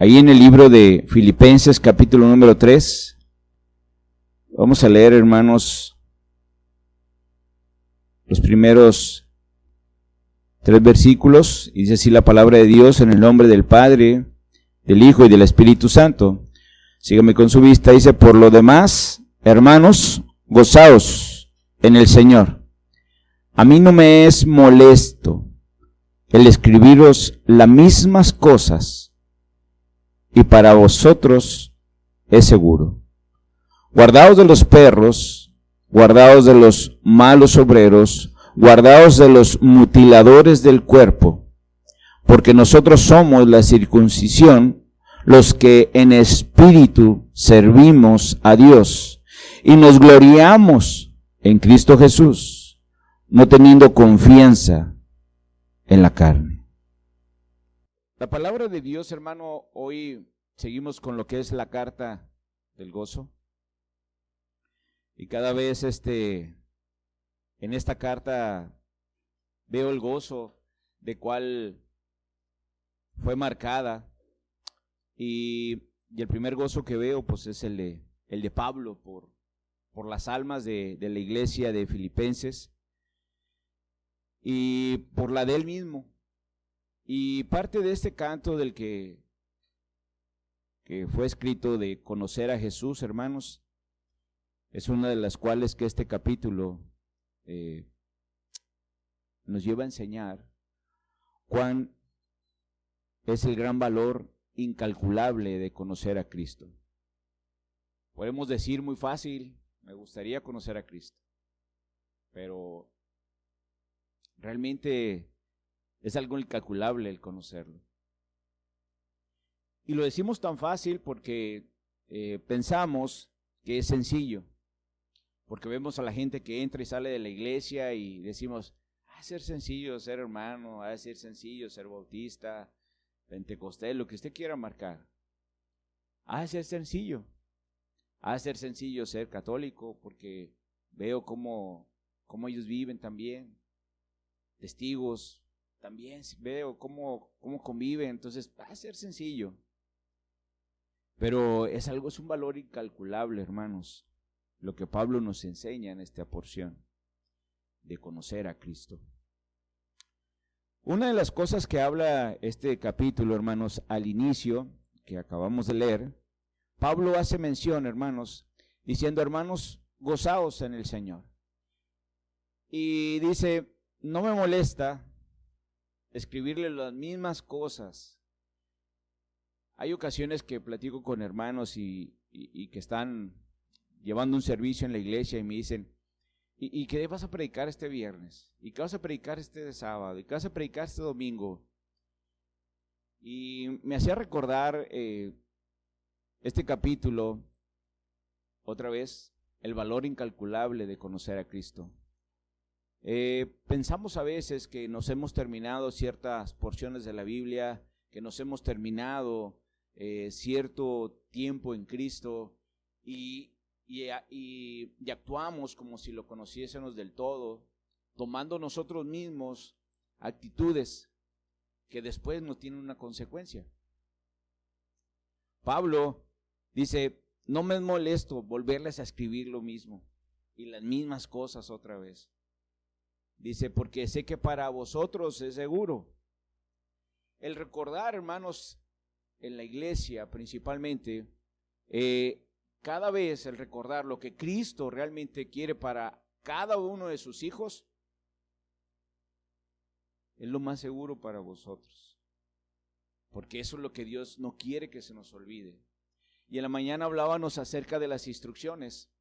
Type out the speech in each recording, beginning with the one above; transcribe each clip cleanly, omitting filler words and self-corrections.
Ahí en el libro de Filipenses, capítulo número 3, vamos a leer, hermanos, los primeros 3 versículos. Dice así la palabra de Dios: en el nombre del Padre, del Hijo y del Espíritu Santo. Sígame con su vista. Dice: por lo demás, hermanos, gozaos en el Señor. A mí no me es molesto el escribiros las mismas cosas, y para vosotros es seguro. Guardaos de los perros, guardaos de los malos obreros, guardaos de los mutiladores del cuerpo, porque nosotros somos la circuncisión, los que en espíritu servimos a Dios, y nos gloriamos en Cristo Jesús, no teniendo confianza en la carne. La palabra de Dios, hermano, hoy seguimos con lo que es la carta del gozo. Y cada vez en esta carta veo el gozo de cual fue marcada. Y el primer gozo que veo pues es el de Pablo por las almas de la iglesia de Filipenses y por la de él mismo. Y parte de este canto del que fue escrito de conocer a Jesús, hermanos, es una de las cuales que este capítulo nos lleva a enseñar cuán es el gran valor incalculable de conocer a Cristo. Podemos decir muy fácil: me gustaría conocer a Cristo, pero realmente es algo incalculable el conocerlo. Y lo decimos tan fácil porque pensamos que es sencillo, porque vemos a la gente que entra y sale de la iglesia y decimos: ha de ser sencillo ser hermano, ha de ser sencillo ser bautista, pentecostés, lo que usted quiera marcar. Ha de ser sencillo, ha de ser sencillo ser católico, porque veo cómo ellos viven también, testigos, también veo cómo conviven, entonces va a ser sencillo. Pero es un valor incalculable, hermanos, lo que Pablo nos enseña en esta porción de conocer a Cristo. Una de las cosas que habla este capítulo, hermanos, al inicio, que acabamos de leer, Pablo hace mención, hermanos, diciendo: hermanos, gozaos en el Señor. Y dice: no me molesta escribirle las mismas cosas. Hay ocasiones que platico con hermanos y que están llevando un servicio en la iglesia y me dicen: ¿y qué vas a predicar este viernes? ¿Y qué vas a predicar este sábado? ¿Y qué vas a predicar este domingo? Y me hacía recordar este capítulo, otra vez, el valor incalculable de conocer a Cristo. Pensamos a veces que nos hemos terminado ciertas porciones de la Biblia, que nos hemos terminado cierto tiempo en Cristo y actuamos como si lo conociésemos del todo, tomando nosotros mismos actitudes que después no tienen una consecuencia. Pablo dice: no me es molesto volverles a escribir lo mismo y las mismas cosas otra vez. Dice: porque sé que para vosotros es seguro. El recordar, hermanos, en la iglesia principalmente, cada vez el recordar lo que Cristo realmente quiere para cada uno de sus hijos, es lo más seguro para vosotros. Porque eso es lo que Dios no quiere que se nos olvide. Y en la mañana hablábamos acerca de las instrucciones.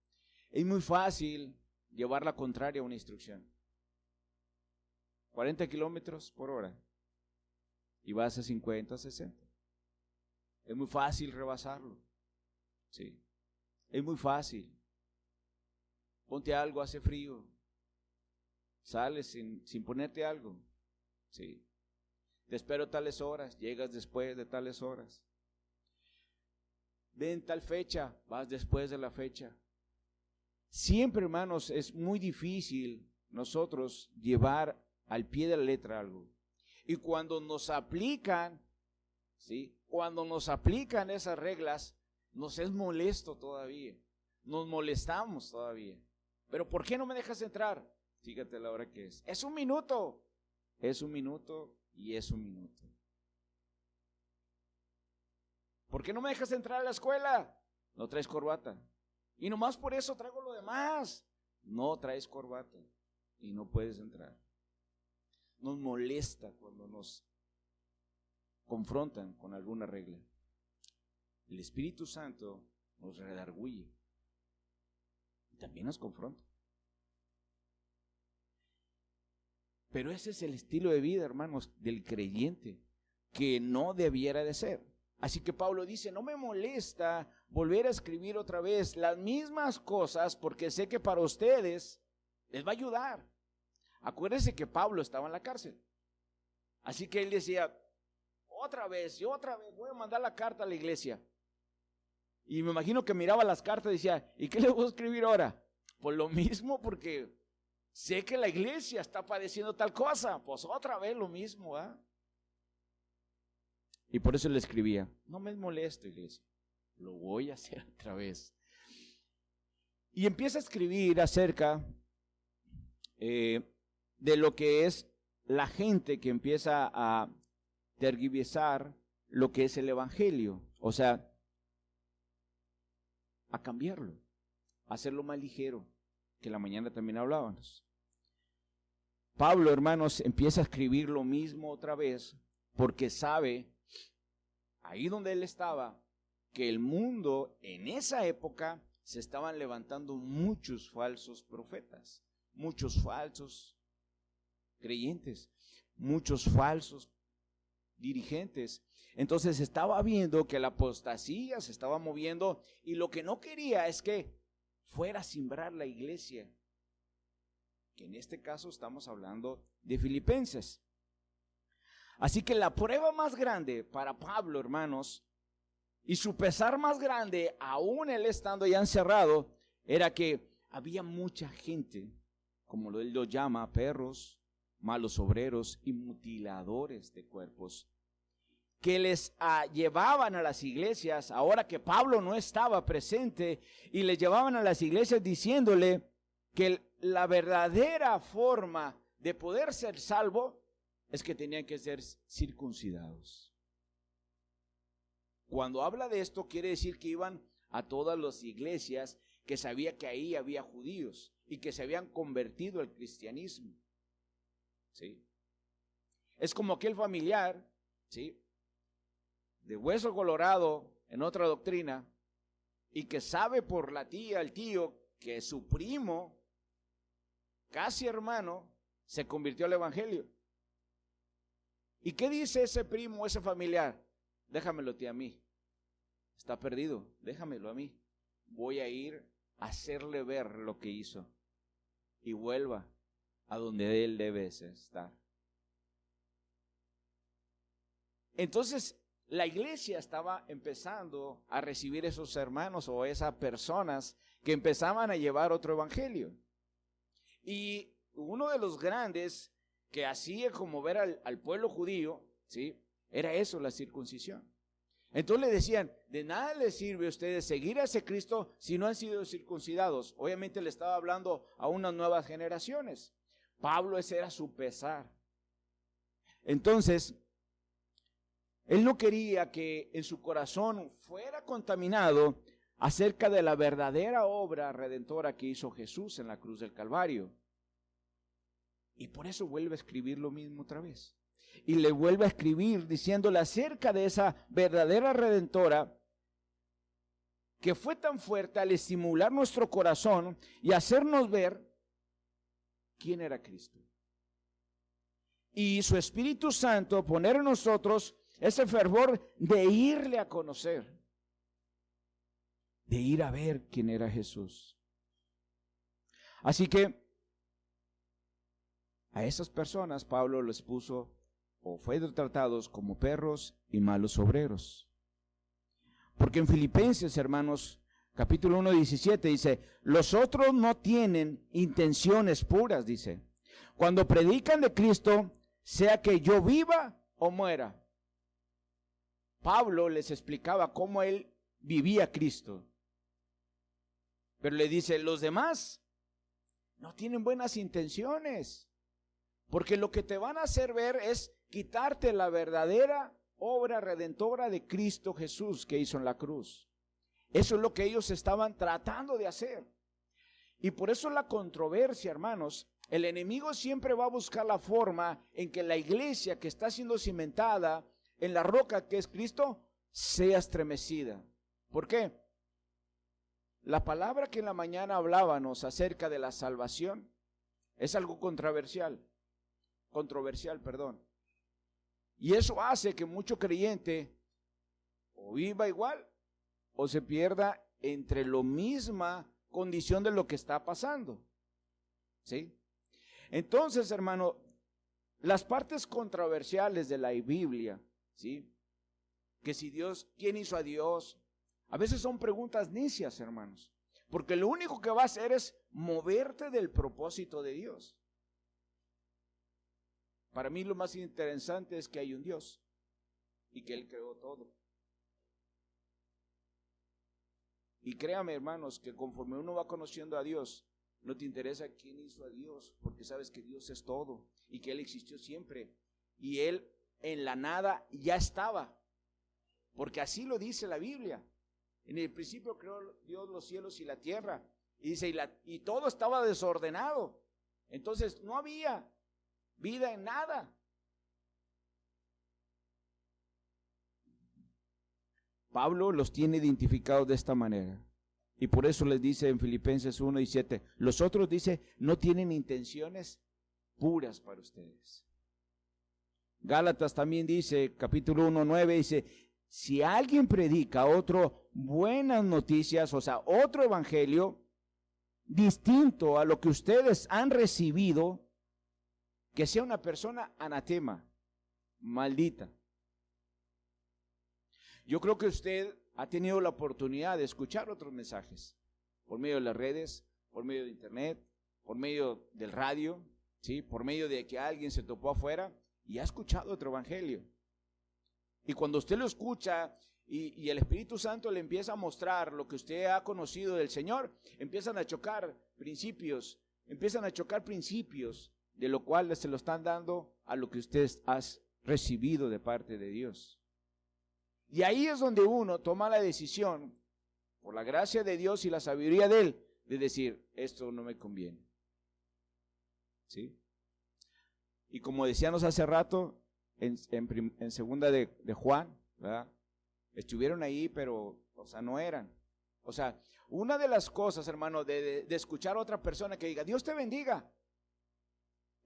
Es muy fácil llevar la contraria a una instrucción. 40 kilómetros por hora y vas a 50, 60. Es muy fácil rebasarlo. Sí. Es muy fácil. Ponte algo, hace frío. Sales sin ponerte algo. Sí. Te espero tales horas, llegas después de tales horas. Ven tal fecha, vas después de la fecha. Siempre, hermanos, es muy difícil nosotros llevar al pie de la letra algo. Y cuando nos aplican, ¿sí?, cuando nos aplican esas reglas, nos es molesto todavía. Nos molestamos todavía. Pero ¿por qué no me dejas entrar? Fíjate la hora que es. Es 1 minuto. Es 1 minuto y es 1 minuto. ¿Por qué no me dejas entrar a la escuela? No traes corbata. Y nomás por eso traigo lo demás. No traes corbata y no puedes entrar. Nos molesta cuando nos confrontan con alguna regla. El Espíritu Santo nos redarguye y también nos confronta. Pero ese es el estilo de vida, hermanos, del creyente, que no debiera de ser. Así que Pablo dice, no me molesta volver a escribir otra vez las mismas cosas porque sé que para ustedes les va a ayudar. Acuérdense que Pablo estaba en la cárcel. Así que él decía, otra vez voy a mandar la carta a la iglesia. Y me imagino que miraba las cartas y decía, ¿y qué le voy a escribir ahora? Pues lo mismo, porque sé que la iglesia está padeciendo tal cosa. Pues otra vez lo mismo, ¿ah? Y por eso le escribía, no me molesto, iglesia, lo voy a hacer otra vez. Y empieza a escribir acerca de lo que es la gente que empieza a tergiversar lo que es el evangelio, o sea, a cambiarlo, a hacerlo más ligero, que la mañana también hablábamos. Pablo, hermanos, empieza a escribir lo mismo otra vez, porque sabe, ahí donde él estaba, que el mundo en esa época se estaban levantando muchos falsos profetas, muchos falsos creyentes, muchos falsos dirigentes. Entonces estaba viendo que la apostasía se estaba moviendo y lo que no quería es que fuera a simbrar la iglesia, que en este caso estamos hablando de Filipenses. Así que la prueba más grande para Pablo, hermanos, y su pesar más grande, aún él estando ya encerrado, era que había mucha gente, como él lo llama, perros, malos obreros y mutiladores de cuerpos, que les llevaban a las iglesias, ahora que Pablo no estaba presente, y les llevaban a las iglesias diciéndole que la verdadera forma de poder ser salvo es que tenían que ser circuncidados. Cuando habla de esto, quiere decir que iban a todas las iglesias que sabía que ahí había judíos y que se habían convertido al cristianismo. ¿Sí? Es como aquel familiar, ¿sí?, de hueso colorado en otra doctrina y que sabe por la tía, el tío, que su primo, casi hermano, se convirtió al evangelio. ¿Y qué dice ese primo, ese familiar? Déjamelo a mí. Está perdido, déjamelo a mí. Voy a ir a hacerle ver lo que hizo. Y vuelva a donde él debe estar. Entonces, la iglesia estaba empezando a recibir esos hermanos o esas personas que empezaban a llevar otro evangelio. Y uno de los grandes que hacía como ver al pueblo judío, ¿sí?, era eso, la circuncisión. Entonces le decían, de nada les sirve a ustedes seguir a ese Cristo si no han sido circuncidados. Obviamente le estaba hablando a unas nuevas generaciones. Pablo, ese era su pesar. Entonces, él no quería que en su corazón fuera contaminado acerca de la verdadera obra redentora que hizo Jesús en la cruz del Calvario. Y por eso vuelve a escribir lo mismo otra vez. Y le vuelve a escribir diciéndole acerca de esa verdadera redentora que fue tan fuerte al estimular nuestro corazón y hacernos ver quién era Cristo. Y su Espíritu Santo poner en nosotros ese fervor de irle a conocer, de ir a ver quién era Jesús. Así que a esas personas Pablo les puso o fue tratados como perros y malos obreros. Porque en Filipenses, hermanos, capítulo 1, 17 dice, los otros no tienen intenciones puras, dice. Cuando predican de Cristo, sea que yo viva o muera. Pablo les explicaba cómo él vivía a Cristo. Pero le dice, los demás no tienen buenas intenciones, porque lo que te van a hacer ver es quitarte la verdadera obra redentora de Cristo Jesús que hizo en la cruz. Eso es lo que ellos estaban tratando de hacer. Y por eso la controversia, hermanos, el enemigo siempre va a buscar la forma en que la iglesia que está siendo cimentada en la roca que es Cristo sea estremecida. ¿Por qué? La palabra que en la mañana hablábamos acerca de la salvación es algo controversial, Y eso hace que mucho creyente o viva igual o se pierda entre la misma condición de lo que está pasando. ¿Sí? Entonces, hermano, las partes controversiales de la Biblia, ¿sí? Que si Dios, ¿quién hizo a Dios? A veces son preguntas necias, hermanos, porque lo único que va a hacer es moverte del propósito de Dios. Para mí lo más interesante es que hay un Dios y que Él creó todo. Y créame, hermanos, que conforme uno va conociendo a Dios, no te interesa quién hizo a Dios, porque sabes que Dios es todo y que Él existió siempre. Y Él en la nada ya estaba, porque así lo dice la Biblia. En el principio creó Dios los cielos y la tierra. Y dice, y todo estaba desordenado. Entonces no había vida en nada. Pablo los tiene identificados de esta manera. Y por eso les dice en Filipenses 1:17, los otros, dice, no tienen intenciones puras para ustedes. Gálatas también dice, capítulo 1:9, dice, si alguien predica a otro buenas noticias, o sea, otro evangelio distinto a lo que ustedes han recibido, que sea una persona anatema, maldita. Yo creo que usted ha tenido la oportunidad de escuchar otros mensajes, por medio de las redes, por medio de internet, por medio del radio, ¿sí? Por medio de que alguien se topó afuera y ha escuchado otro evangelio. Y cuando usted lo escucha y el Espíritu Santo le empieza a mostrar lo que usted ha conocido del Señor, empiezan a chocar principios de lo cual se lo están dando a lo que usted ha recibido de parte de Dios. Y ahí es donde uno toma la decisión, por la gracia de Dios y la sabiduría de Él, de decir, esto no me conviene. ¿Sí? Y como decíamos hace rato, en segunda de Juan, ¿verdad? Estuvieron ahí, pero, no eran. Una de las cosas, hermano, de escuchar a otra persona que diga, Dios te bendiga.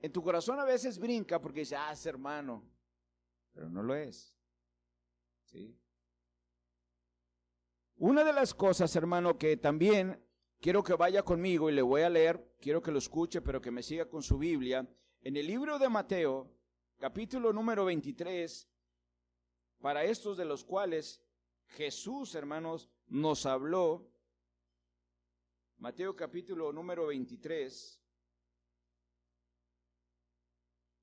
En tu corazón a veces brinca porque dice, es hermano, pero no lo es. ¿Sí? Una de las cosas, hermano, que también quiero que vaya conmigo y le voy a leer, quiero que lo escuche, pero que me siga con su Biblia, en el libro de Mateo, capítulo número 23, para estos de los cuales Jesús, hermanos, nos habló. Mateo capítulo número 23,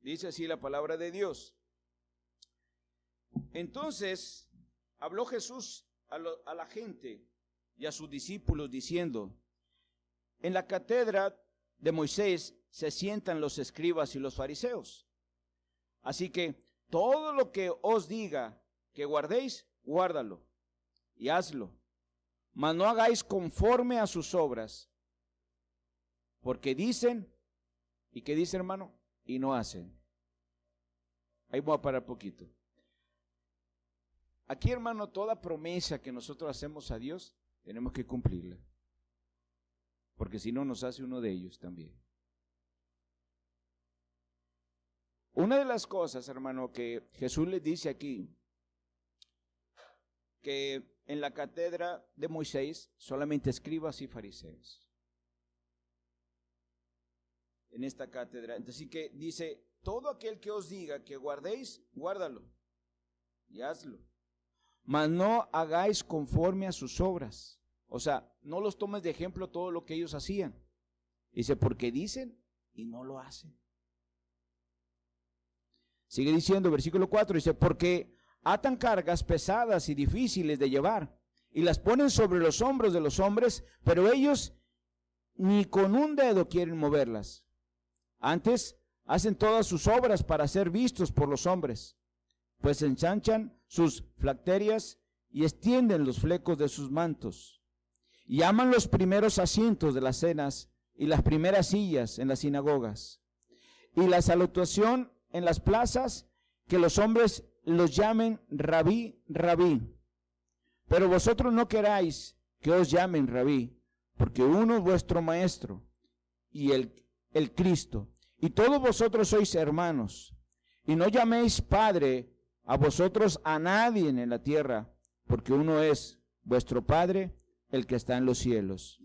dice así la palabra de Dios. Entonces habló Jesús a la gente y a sus discípulos diciendo, en la cátedra de Moisés se sientan los escribas y los fariseos. Así que todo lo que os diga que guardéis, guárdalo y hazlo. Mas no hagáis conforme a sus obras, porque dicen, ¿y qué dice, hermano? Y no hacen. Ahí voy a parar poquito. Aquí, hermano, toda promesa que nosotros hacemos a Dios, tenemos que cumplirla. Porque si no, nos hace uno de ellos también. Una de las cosas, hermano, que Jesús les dice aquí, que en la cátedra de Moisés solamente escribas y fariseos. En esta cátedra. Así que dice, todo aquel que os diga que guardéis, guárdalo y hazlo. Mas no hagáis conforme a sus obras. O sea, no los tomes de ejemplo todo lo que ellos hacían. Dice, porque dicen y no lo hacen. Sigue diciendo, versículo 4, dice, porque atan cargas pesadas y difíciles de llevar, y las ponen sobre los hombros de los hombres, pero ellos ni con un dedo quieren moverlas. Antes, hacen todas sus obras para ser vistos por los hombres, pues ensanchan sus flacterias y extienden los flecos de sus mantos, y aman los primeros asientos de las cenas y las primeras sillas en las sinagogas, y la salutación en las plazas, que los hombres los llamen rabí, rabí. Pero vosotros no queráis que os llamen rabí, porque uno es vuestro maestro, y el Cristo, y todos vosotros sois hermanos. Y no llaméis Padre a vosotros a nadie en la tierra, porque uno es vuestro Padre, el que está en los cielos.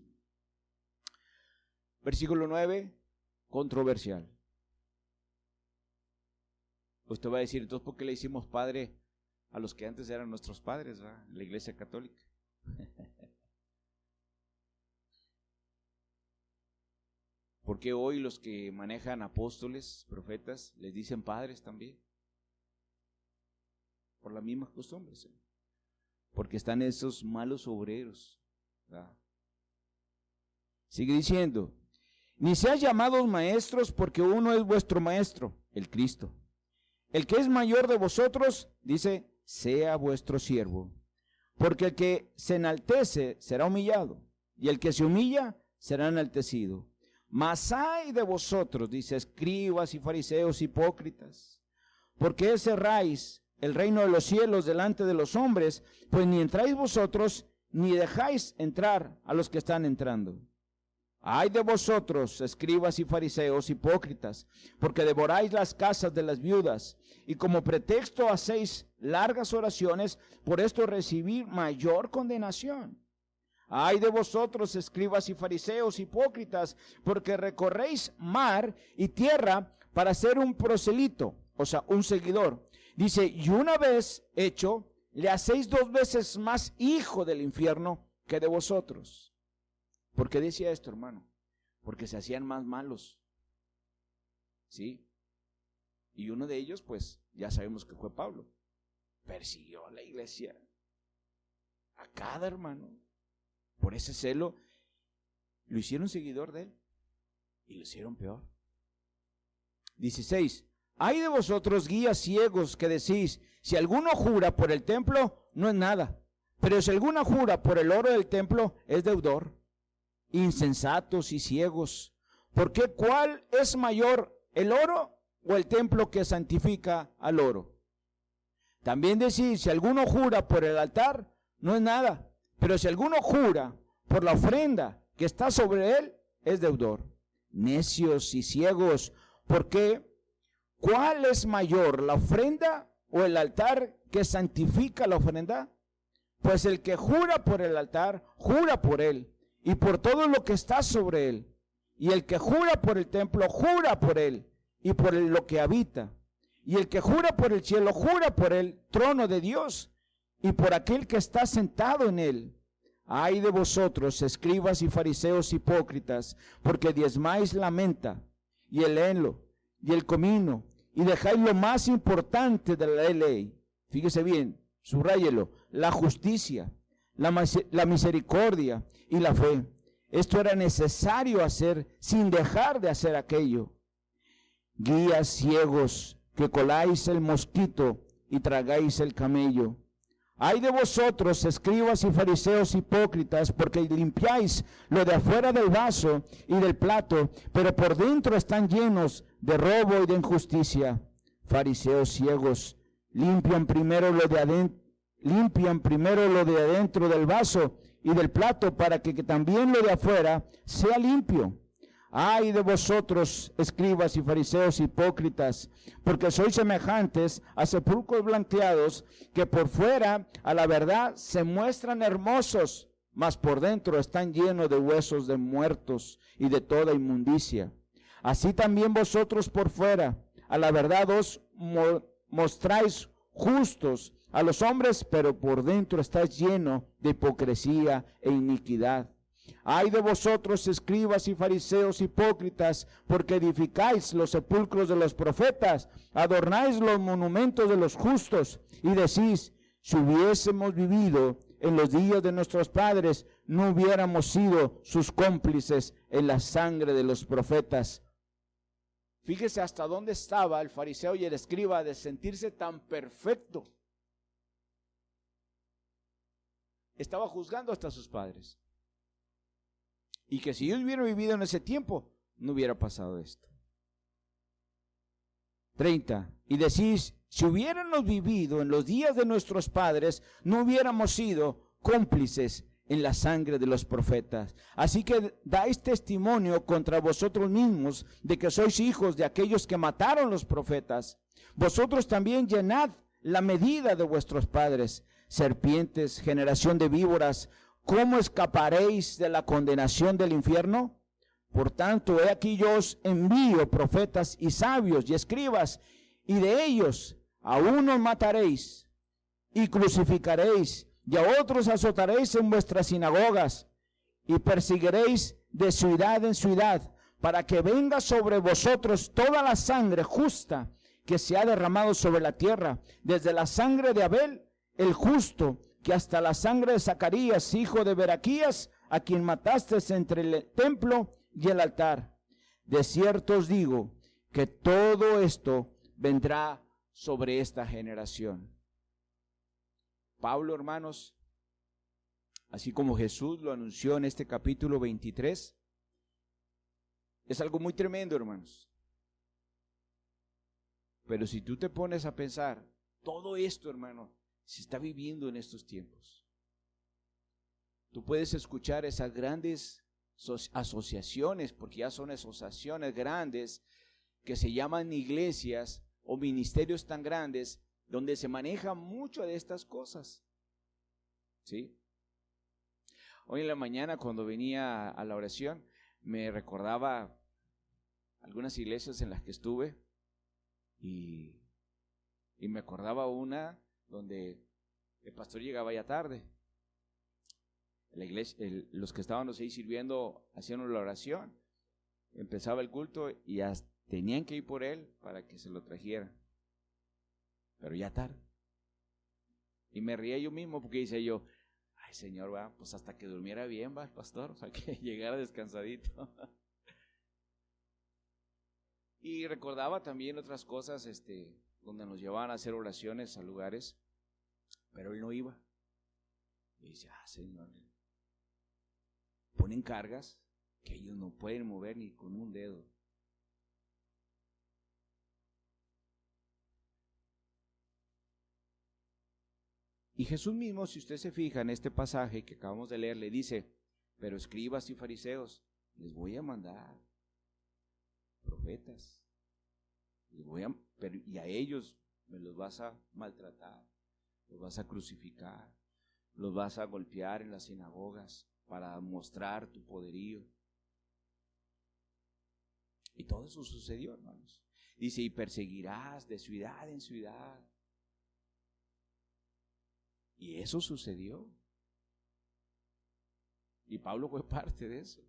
Versículo 9, controversial. Usted va a decir, entonces, ¿por qué le hicimos Padre a los que antes eran nuestros padres, ¿verdad? En la Iglesia Católica? ¿Por qué hoy los que manejan apóstoles, profetas, les dicen padres también? Por las mismas costumbres, ¿eh? Porque están esos malos obreros, ¿verdad? Sigue diciendo, ni seáis llamados maestros, porque uno es vuestro maestro, el Cristo. El que es mayor de vosotros, dice, sea vuestro siervo. Porque el que se enaltece será humillado, y el que se humilla será enaltecido. Mas ay de vosotros, dice, escribas y fariseos hipócritas, porque cerráis el reino de los cielos delante de los hombres, pues ni entráis vosotros, ni dejáis entrar a los que están entrando. Ay de vosotros, escribas y fariseos hipócritas, porque devoráis las casas de las viudas, y como pretexto hacéis largas oraciones, por esto recibir mayor condenación. Ay de vosotros, escribas y fariseos hipócritas, porque recorréis mar y tierra para ser un proselito, o sea, un seguidor. Dice, y una vez hecho, le hacéis 2 veces más hijo del infierno que de vosotros. ¿Por qué decía esto, hermano? Porque se hacían más malos. ¿Sí? Y uno de ellos, pues, ya sabemos que fue Pablo. Persiguió a la iglesia, a cada hermano. Por ese celo, lo hicieron seguidor de él y lo hicieron peor. 16. Ay de vosotros, guías ciegos, que decís, si alguno jura por el templo, no es nada. Pero si alguno jura por el oro del templo, es deudor. Insensatos y ciegos. ¿Por qué cuál es mayor, el oro o el templo que santifica al oro? También decís, si alguno jura por el altar, no es nada. Pero si alguno jura por la ofrenda que está sobre él, es deudor. Necios y ciegos, ¿por qué? ¿Cuál es mayor, la ofrenda o el altar que santifica la ofrenda? Pues el que jura por el altar, jura por él y por todo lo que está sobre él. Y el que jura por el templo, jura por él y por lo que habita. Y el que jura por el cielo, jura por el trono de Dios y por aquel que está sentado en él. Ay de vosotros, escribas y fariseos hipócritas, porque diezmáis la menta y el heno y el comino, y dejáis lo más importante de la ley. Fíjese bien, subráyelo, la justicia, la misericordia y la fe. Esto era necesario hacer sin dejar de hacer aquello. Guías ciegos, que coláis el mosquito y tragáis el camello. Ay de vosotros, escribas y fariseos hipócritas, porque limpiáis lo de afuera del vaso y del plato, pero por dentro están llenos de robo y de injusticia. Fariseos ciegos, limpian primero lo de adentro del vaso y del plato, para que también lo de afuera sea limpio. Ay de vosotros, escribas y fariseos hipócritas, porque sois semejantes a sepulcros blanqueados, que por fuera a la verdad se muestran hermosos, mas por dentro están llenos de huesos de muertos y de toda inmundicia. Así también vosotros por fuera a la verdad os mostráis justos a los hombres, pero por dentro estáis llenos de hipocresía e iniquidad. Ay de vosotros, escribas y fariseos hipócritas, porque edificáis los sepulcros de los profetas, adornáis los monumentos de los justos, y decís, si hubiésemos vivido en los días de nuestros padres, no hubiéramos sido sus cómplices en la sangre de los profetas. Fíjese hasta dónde estaba el fariseo y el escriba de sentirse tan perfecto. Estaba juzgando hasta a sus padres. Y que si ellos hubieran vivido en ese tiempo, no hubiera pasado esto. 30. Y decís, si hubiéramos vivido en los días de nuestros padres, no hubiéramos sido cómplices en la sangre de los profetas. Así que dais testimonio contra vosotros mismos de que sois hijos de aquellos que mataron los profetas. Vosotros también llenad la medida de vuestros padres. Serpientes, generación de víboras, ¿cómo escaparéis de la condenación del infierno? Por tanto, he aquí yo os envío profetas y sabios y escribas, y de ellos a unos mataréis y crucificaréis, y a otros azotaréis en vuestras sinagogas, y perseguiréis de ciudad en ciudad, para que venga sobre vosotros toda la sangre justa que se ha derramado sobre la tierra, desde la sangre de Abel, el justo, que hasta la sangre de Zacarías, hijo de Beraquías, a quien mataste entre el templo y el altar. De cierto os digo que todo esto vendrá sobre esta generación. Pablo, hermanos, así como Jesús lo anunció en este capítulo 23, es algo muy tremendo, hermanos. Pero si tú te pones a pensar, todo esto, hermano, se está viviendo en estos tiempos. Tú puedes escuchar esas grandes asociaciones, porque ya son asociaciones grandes, que se llaman iglesias o ministerios tan grandes, donde se maneja mucho de estas cosas. ¿Sí? Hoy en la mañana, cuando venía a la oración, me recordaba algunas iglesias en las que estuve, y me acordaba una donde el pastor llegaba ya tarde. La iglesia, los que estábamos ahí sirviendo hacían la oración, empezaba el culto y ya tenían que ir por él para que se lo trajera, pero ya tarde. Y me reía yo mismo porque decía yo, ay Señor, va, pues hasta que durmiera bien, va el pastor, para que llegara descansadito. Y recordaba también otras cosas, donde nos llevaban a hacer oraciones a lugares, pero él no iba. Y dice, Señor, ponen cargas que ellos no pueden mover ni con un dedo. Y Jesús mismo, si usted se fija en este pasaje que acabamos de leer, le dice, pero escribas y fariseos, les voy a mandar profetas, y a ellos me los vas a maltratar, los vas a crucificar, los vas a golpear en las sinagogas para mostrar tu poderío. Y todo eso sucedió, hermanos. Dice, y perseguirás de ciudad en ciudad. Y eso sucedió. Y Pablo fue parte de eso.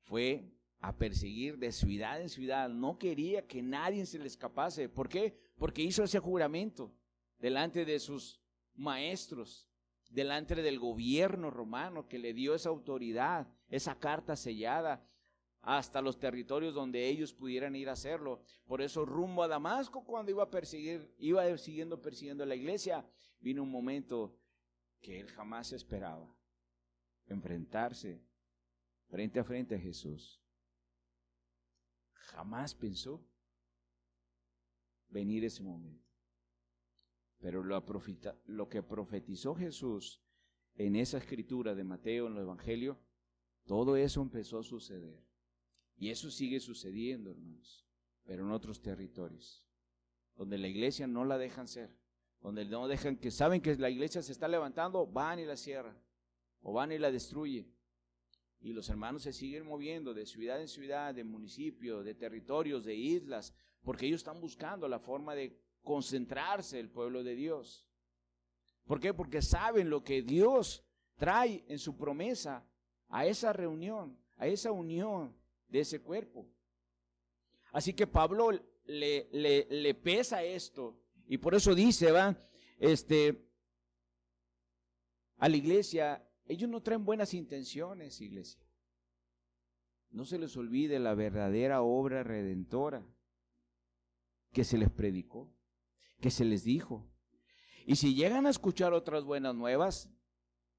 Fue a perseguir de ciudad en ciudad. No quería que nadie se le escapase. ¿Por qué? Porque hizo ese juramento delante de sus maestros, delante del gobierno romano que le dio esa autoridad, esa carta sellada, hasta los territorios donde ellos pudieran ir a hacerlo. Por eso rumbo a Damasco, cuando iba persiguiendo a la iglesia, vino un momento que él jamás esperaba: enfrentarse frente a frente a Jesús. Jamás pensó venir ese momento. Pero lo que profetizó Jesús en esa escritura de Mateo, en el Evangelio, todo eso empezó a suceder. Y eso sigue sucediendo, hermanos, pero en otros territorios, donde la iglesia no la dejan ser, donde no dejan, que saben que la iglesia se está levantando, van y la cierran, o van y la destruyen. Y los hermanos se siguen moviendo de ciudad en ciudad, de municipio, de territorios, de islas, porque ellos están buscando la forma de concentrarse el pueblo de Dios. ¿Por qué? Porque saben lo que Dios trae en su promesa a esa reunión, a esa unión de ese cuerpo. Así que Pablo le pesa esto, y por eso dice, a la iglesia, ellos no traen buenas intenciones, iglesia. No se les olvide la verdadera obra redentora que se les predicó, que se les dijo. Y si llegan a escuchar otras buenas nuevas,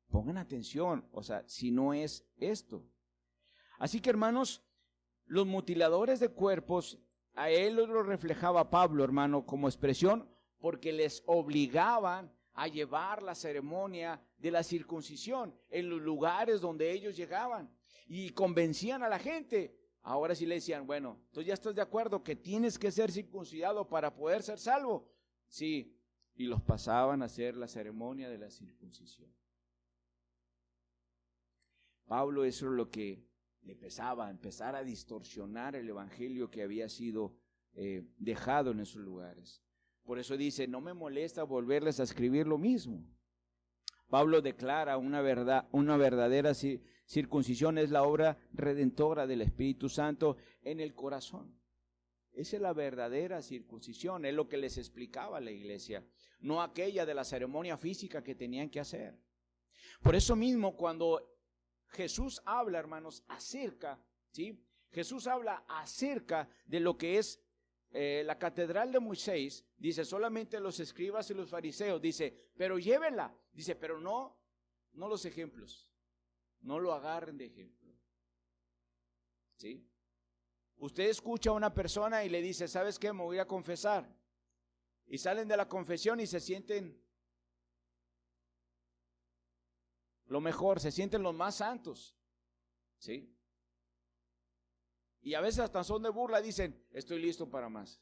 pongan atención, si no es esto. Así que, hermanos, los mutiladores de cuerpos, a él lo reflejaba Pablo, hermano, como expresión, porque les obligaban a llevar la ceremonia de la circuncisión en los lugares donde ellos llegaban, y convencían a la gente. Ahora sí le decían, bueno, ¿tú ya estás de acuerdo que tienes que ser circuncidado para poder ser salvo? Sí, y los pasaban a hacer la ceremonia de la circuncisión. Pablo, eso es lo que le pesaba, empezar a distorsionar el evangelio que había sido dejado en esos lugares. Por eso dice, no me molesta volverles a escribir lo mismo. Pablo declara una verdadera circuncisión es la obra redentora del Espíritu Santo en el corazón. Esa es la verdadera circuncisión, es lo que les explicaba la iglesia, no aquella de la ceremonia física que tenían que hacer. Por eso mismo, cuando Jesús habla, hermanos, acerca, ¿sí? Jesús habla acerca de lo que es la catedral de Moisés, dice, solamente los escribas y los fariseos, dice, pero llévenla, dice, pero no los ejemplos, no lo agarren de ejemplo, ¿sí? Usted escucha a una persona y le dice, ¿sabes qué? Me voy a confesar, y salen de la confesión y se sienten lo mejor, se sienten los más santos, ¿sí? Y a veces hasta son de burla, dicen, estoy listo para más.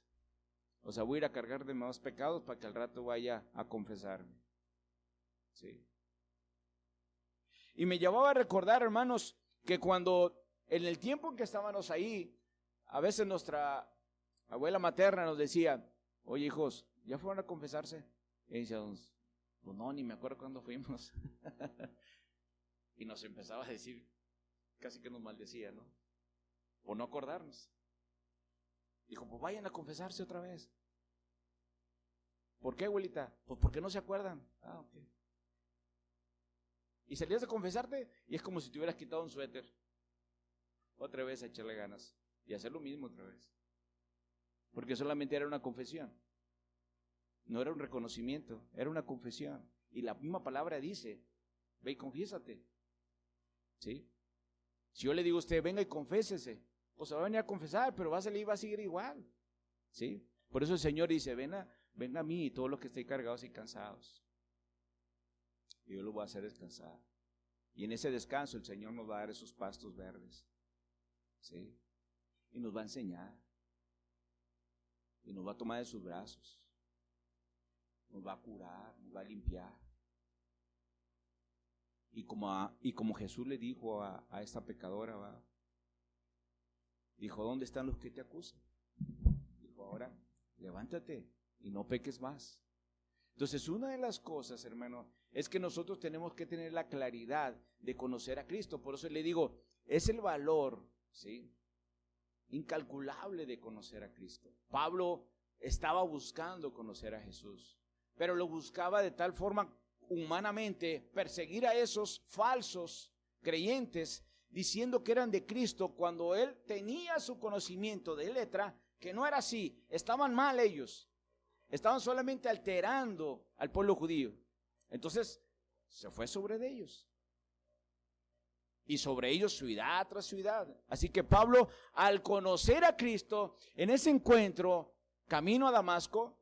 Voy a ir a cargar de más pecados para que al rato vaya a confesarme. ¿Sí? Y me llevaba a recordar, hermanos, que cuando en el tiempo en que estábamos ahí, a veces nuestra abuela materna nos decía, oye hijos, ¿ya fueron a confesarse? Y decíamos, pues no, ni me acuerdo cuándo fuimos. Y nos empezaba a decir, casi que nos maldecía, ¿no? O no acordarnos. Dijo, pues vayan a confesarse otra vez. ¿Por qué, abuelita? Pues porque no se acuerdan. Ah, ok. Y salías a confesarte y es como si te hubieras quitado un suéter. Otra vez a echarle ganas y hacer lo mismo otra vez. Porque solamente era una confesión. No era un reconocimiento, era una confesión. Y la misma palabra dice, ve y confiésate. ¿Sí? Si yo le digo a usted, venga y confésese, pues se va a venir a confesar, pero va a salir y va a seguir igual. ¿Sí? Por eso el Señor dice, venga a mí y todos los que estén cargados y cansados. Y yo los voy a hacer descansar. Y en ese descanso el Señor nos va a dar esos pastos verdes. ¿Sí? Y nos va a enseñar. Y nos va a tomar de sus brazos. Nos va a curar, nos va a limpiar. Y como Jesús le dijo a esta pecadora, dijo, ¿dónde están los que te acusan? Dijo, ahora levántate y no peques más. Entonces, una de las cosas, hermano, es que nosotros tenemos que tener la claridad de conocer a Cristo. Por eso le digo, es el valor, ¿sí?, incalculable de conocer a Cristo. Pablo estaba buscando conocer a Jesús, pero lo buscaba de tal forma humanamente, perseguir a esos falsos creyentes diciendo que eran de Cristo, cuando él tenía su conocimiento de letra que no era así. Estaban mal ellos, estaban solamente alterando al pueblo judío. Entonces se fue sobre ellos, y sobre ellos ciudad tras ciudad. Así que Pablo, al conocer a Cristo en ese encuentro camino a Damasco,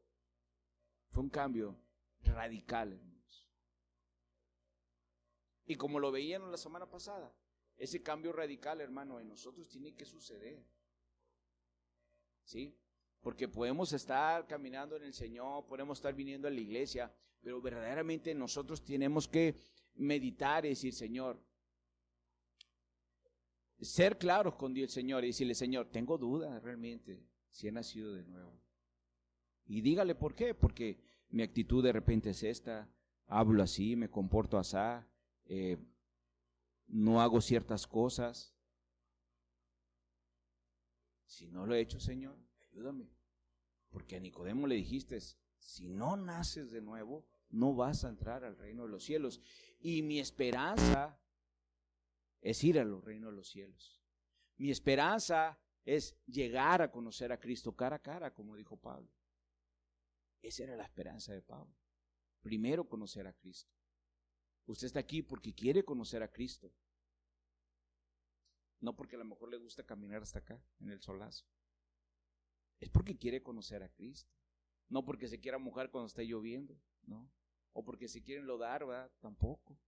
fue un cambio radical, hermanos. Y como lo veíamos la semana pasada, ese cambio radical, hermano, en nosotros tiene que suceder. ¿Sí? Porque podemos estar caminando en el Señor, podemos estar viniendo a la iglesia, pero verdaderamente nosotros tenemos que meditar y decir, Señor, ser claros con Dios, Señor, y decirle, Señor, tengo dudas realmente si he nacido de nuevo. Y dígale por qué, porque mi actitud de repente es esta, hablo así, me comporto así, no hago ciertas cosas. Si no lo he hecho, Señor, ayúdame. Porque a Nicodemo le dijiste, si no naces de nuevo, no vas a entrar al reino de los cielos. Y mi esperanza es ir al reino de los cielos. Mi esperanza es llegar a conocer a Cristo cara a cara, como dijo Pablo. Esa era la esperanza de Pablo. Primero conocer a Cristo. Usted está aquí porque quiere conocer a Cristo. No porque a lo mejor le gusta caminar hasta acá, en el solazo. Es porque quiere conocer a Cristo. No porque se quiera mojar cuando esté lloviendo, ¿no? O porque se quiere enlodar, ¿verdad? Tampoco.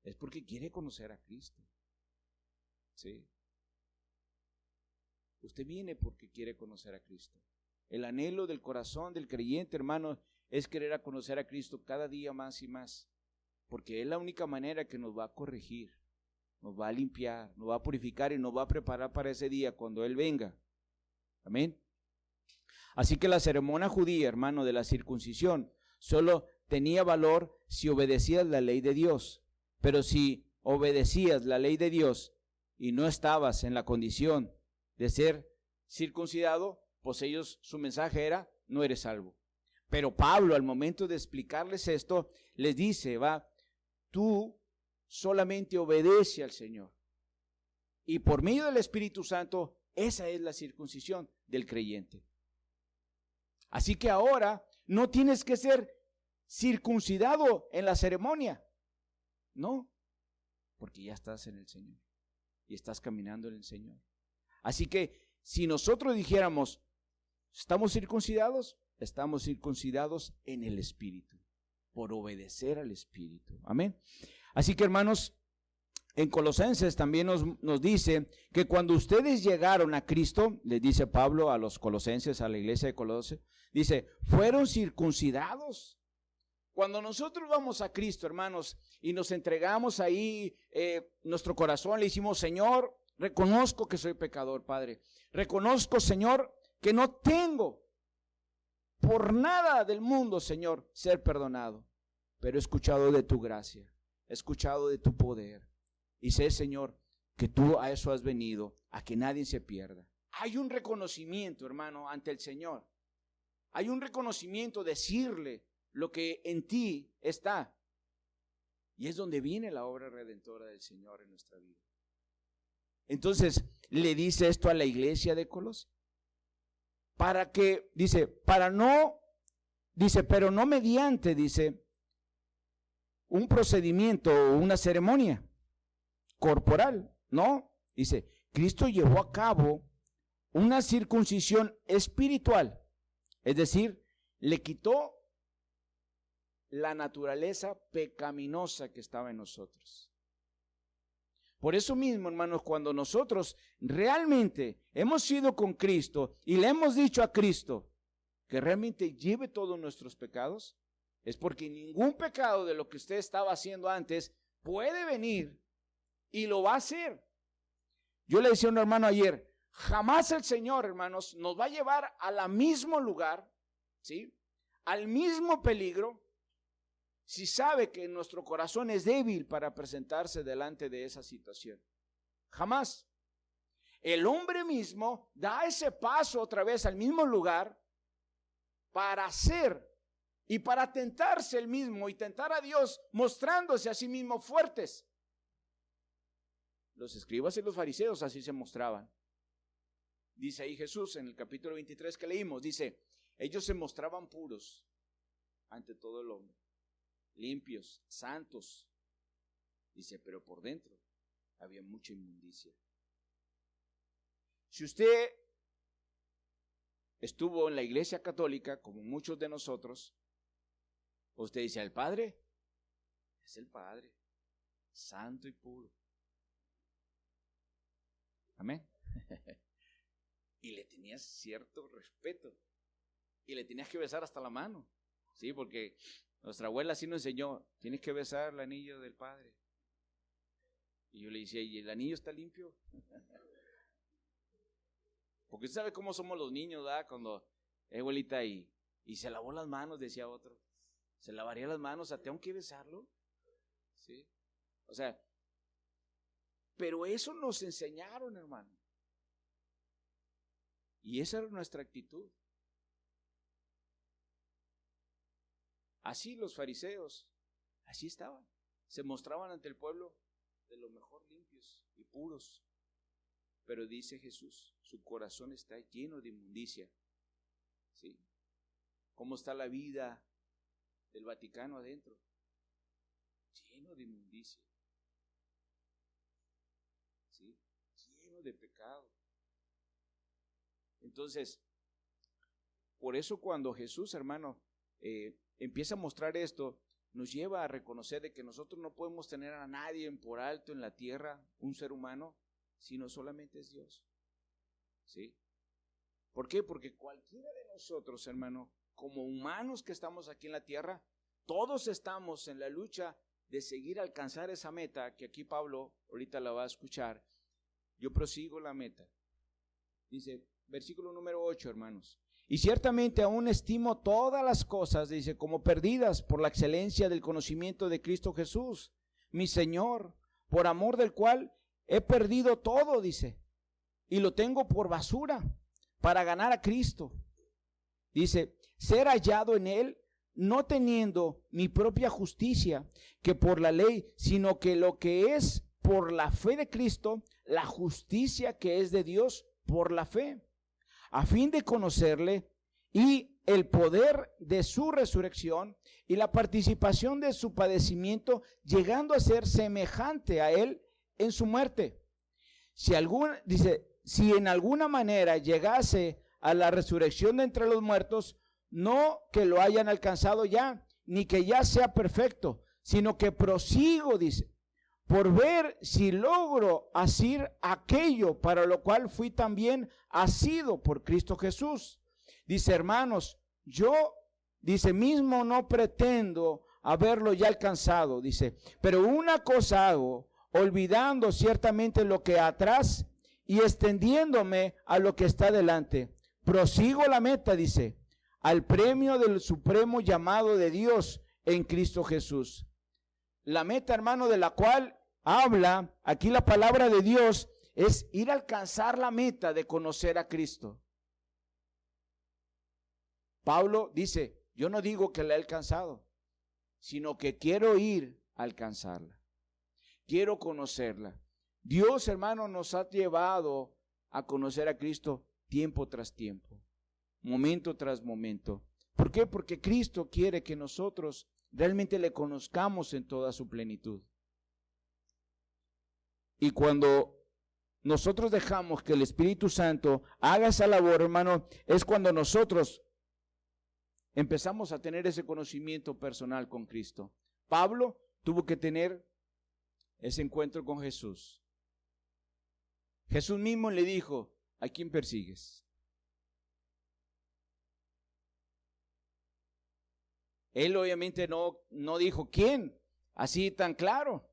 Es porque quiere conocer a Cristo. ¿Sí? Usted viene porque quiere conocer a Cristo. El anhelo del corazón del creyente, hermano, es querer a conocer a Cristo cada día más y más. Porque es la única manera que nos va a corregir, nos va a limpiar, nos va a purificar y nos va a preparar para ese día cuando Él venga. Amén. Así que la ceremonia judía, hermano, de la circuncisión, solo tenía valor si obedecías la ley de Dios. Pero si obedecías la ley de Dios y no estabas en la condición de ser circuncidado, pues ellos, su mensaje era, no eres salvo. Pero Pablo, al momento de explicarles esto, les dice, tú solamente obedece al Señor. Y por medio del Espíritu Santo, esa es la circuncisión del creyente. Así que ahora no tienes que ser circuncidado en la ceremonia. No, porque ya estás en el Señor y estás caminando en el Señor. Así que si nosotros dijéramos, ¿estamos circuncidados? Estamos circuncidados en el Espíritu, por obedecer al Espíritu. Amén. Así que, hermanos, en Colosenses también nos dice que cuando ustedes llegaron a Cristo, les dice Pablo a los colosenses, a la iglesia de Colosas, dice, fueron circuncidados. Cuando nosotros vamos a Cristo, hermanos, y nos entregamos ahí nuestro corazón, le decimos, Señor, reconozco que soy pecador, Padre. Reconozco, Señor, que no tengo por nada del mundo, Señor, ser perdonado. Pero he escuchado de tu gracia, he escuchado de tu poder. Y sé, Señor, que tú a eso has venido, a que nadie se pierda. Hay un reconocimiento, hermano, ante el Señor. Hay un reconocimiento, decirle lo que en ti está. Y es donde viene la obra redentora del Señor en nuestra vida. Entonces, le dice esto a la iglesia de Colosas. Para que, pero no mediante, un procedimiento o una ceremonia corporal, no. Dice, Cristo llevó a cabo una circuncisión espiritual. Es decir, le quitó la naturaleza pecaminosa que estaba en nosotros. Por eso mismo, hermanos, cuando nosotros realmente hemos ido con Cristo y le hemos dicho a Cristo que realmente lleve todos nuestros pecados, es porque ningún pecado de lo que usted estaba haciendo antes puede venir y lo va a hacer. Yo le decía a un hermano ayer, jamás el Señor, hermanos, nos va a llevar al mismo lugar, ¿sí? Al mismo peligro, si sabe que nuestro corazón es débil para presentarse delante de esa situación. Jamás. El hombre mismo da ese paso otra vez al mismo lugar para hacer y para tentarse el mismo y tentar a Dios mostrándose a sí mismo fuertes. Los escribas y los fariseos así se mostraban. Dice ahí Jesús en el capítulo 23 que leímos, dice, ellos se mostraban puros ante todo el hombre. Limpios, santos. Dice, pero por dentro había mucha inmundicia. Si usted estuvo en la iglesia católica, como muchos de nosotros, usted dice, ¿el Padre? Es el Padre, santo y puro. Amén. Y le tenías cierto respeto. Y le tenías que besar hasta la mano. Sí, porque nuestra abuela así nos enseñó, tienes que besar el anillo del Padre. Y yo le decía, ¿y el anillo está limpio? Porque usted sabe cómo somos los niños, ¿verdad? Cuando, abuelita, y se lavó las manos, decía otro. Se lavaría las manos, o sea, ¿tengo que besarlo? ¿Sí? O sea, Pero eso nos enseñaron, hermano. Y esa era nuestra actitud. Así los fariseos, así estaban. Se mostraban ante el pueblo de lo mejor limpios y puros. Pero dice Jesús, su corazón está lleno de inmundicia. ¿Sí? ¿Cómo está la vida del Vaticano adentro? Lleno de inmundicia. ¿Sí? Lleno de pecado. Entonces, por eso cuando Jesús, hermano, empieza a mostrar esto, nos lleva a reconocer de que nosotros no podemos tener a nadie por alto en la tierra, un ser humano, sino solamente es Dios. ¿Sí? ¿Por qué? Porque cualquiera de nosotros, hermano, como humanos que estamos aquí en la tierra, todos estamos en la lucha de seguir alcanzar esa meta, que aquí Pablo ahorita la va a escuchar. Yo prosigo la meta. Dice, versículo número 8, hermanos. Y ciertamente aún estimo todas las cosas, dice, como perdidas por la excelencia del conocimiento de Cristo Jesús, mi Señor, por amor del cual he perdido todo, dice, y lo tengo por basura para ganar a Cristo. Dice, ser hallado en Él, no teniendo mi propia justicia, que por la ley, sino que lo que es por la fe de Cristo, la justicia que es de Dios por la fe, a fin de conocerle y el poder de su resurrección y la participación de su padecimiento, llegando a ser semejante a Él en su muerte. Si en alguna manera llegase a la resurrección de entre los muertos, no que lo hayan alcanzado ya, ni que ya sea perfecto, sino que prosigo, dice, por ver si logro asir aquello para lo cual fui también asido por Cristo Jesús. Dice, hermanos, yo, dice, mismo no pretendo haberlo ya alcanzado, dice, pero una cosa hago, olvidando ciertamente lo que atrás y extendiéndome a lo que está delante. Prosigo la meta, dice, al premio del supremo llamado de Dios en Cristo Jesús. La meta, hermano, de la cual habla aquí la palabra de Dios es ir a alcanzar la meta de conocer a Cristo. Pablo dice, yo no digo que la he alcanzado, sino que quiero ir a alcanzarla. Quiero conocerla. Dios, hermano, nos ha llevado a conocer a Cristo tiempo tras tiempo, momento tras momento. ¿Por qué? Porque Cristo quiere que nosotros realmente le conozcamos en toda su plenitud. Y cuando nosotros dejamos que el Espíritu Santo haga esa labor, hermano, es cuando nosotros empezamos a tener ese conocimiento personal con Cristo. Pablo tuvo que tener ese encuentro con Jesús. Jesús mismo le dijo, ¿a quién persigues? Él obviamente no dijo quién, así tan claro,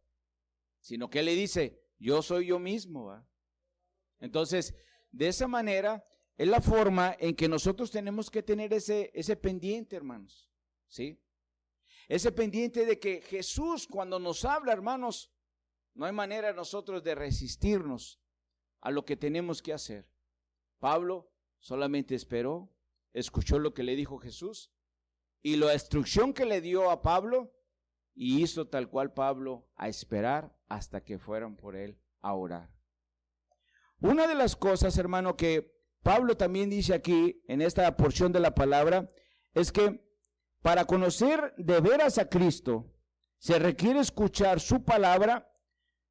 sino que él le dice, yo soy yo mismo, ¿va? Entonces, de esa manera, es la forma en que nosotros tenemos que tener ese pendiente, hermanos, ¿sí? Ese pendiente de que Jesús, cuando nos habla, hermanos, no hay manera nosotros de resistirnos a lo que tenemos que hacer. Pablo solamente esperó, escuchó lo que le dijo Jesús y la instrucción que le dio a Pablo, y hizo tal cual Pablo, a esperar hasta que fueran por él a orar. Una de las cosas, hermano, que Pablo también dice aquí, en esta porción de la palabra, es que para conocer de veras a Cristo, se requiere escuchar su palabra,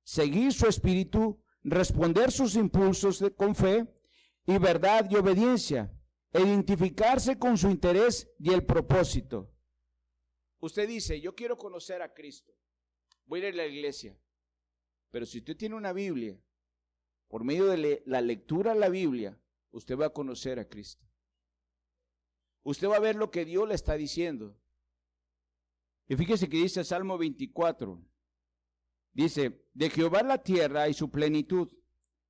seguir su espíritu, responder sus impulsos con fe y verdad y obediencia, e identificarse con su interés y el propósito. Usted dice, yo quiero conocer a Cristo, voy a ir a la iglesia, pero si usted tiene una Biblia, por medio de la lectura de la Biblia, usted va a conocer a Cristo. Usted va a ver lo que Dios le está diciendo. Y fíjese que dice Salmo 24, dice, de Jehová la tierra y su plenitud,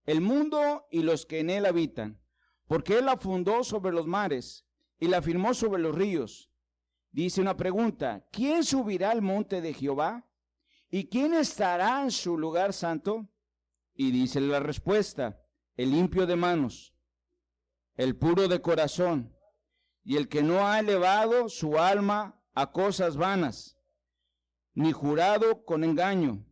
el mundo y los que en él habitan, porque él la fundó sobre los mares y la firmó sobre los ríos. Dice una pregunta, ¿quién subirá al monte de Jehová? ¿Y quién estará en su lugar santo? Y dice la respuesta: el limpio de manos, el puro de corazón, y el que no ha elevado su alma a cosas vanas, ni jurado con engaño,